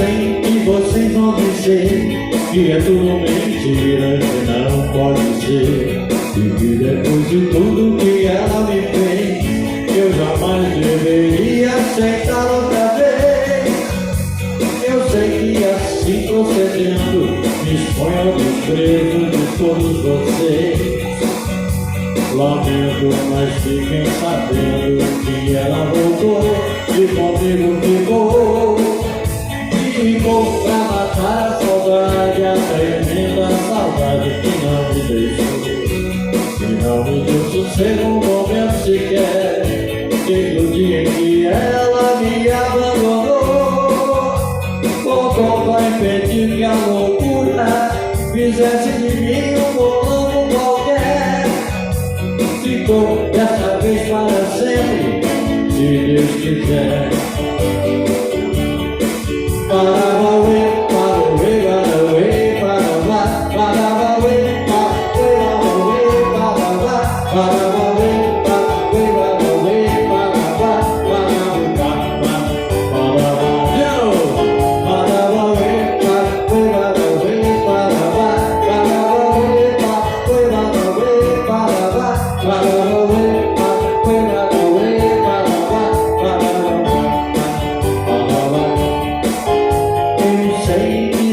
sei que vocês vão dizer que é tudo mentira, que não pode ser, e que depois de tudo que ela me fez, eu jamais deveria aceitar outra vez. Eu sei que assim procedendo me exponho ao desprezo de todos vocês. Lamento, mas fiquem sabendo que ela voltou e comigo ficou. Ficou pra matar a saudade, a tremenda saudade que não me deixou, que não me deu sossego um momento sequer, desde o dia em que ela me abandonou. Voltou pra impedir que a loucura fizesse de mim um bolão qualquer. Ficou dessa vez para sempre, se Deus quiser.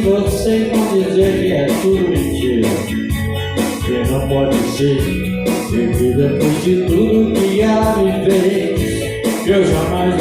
Vocês vão dizer que é tudo mentira, que não pode ser, e que depois de tudo que ela me fez, eu jamais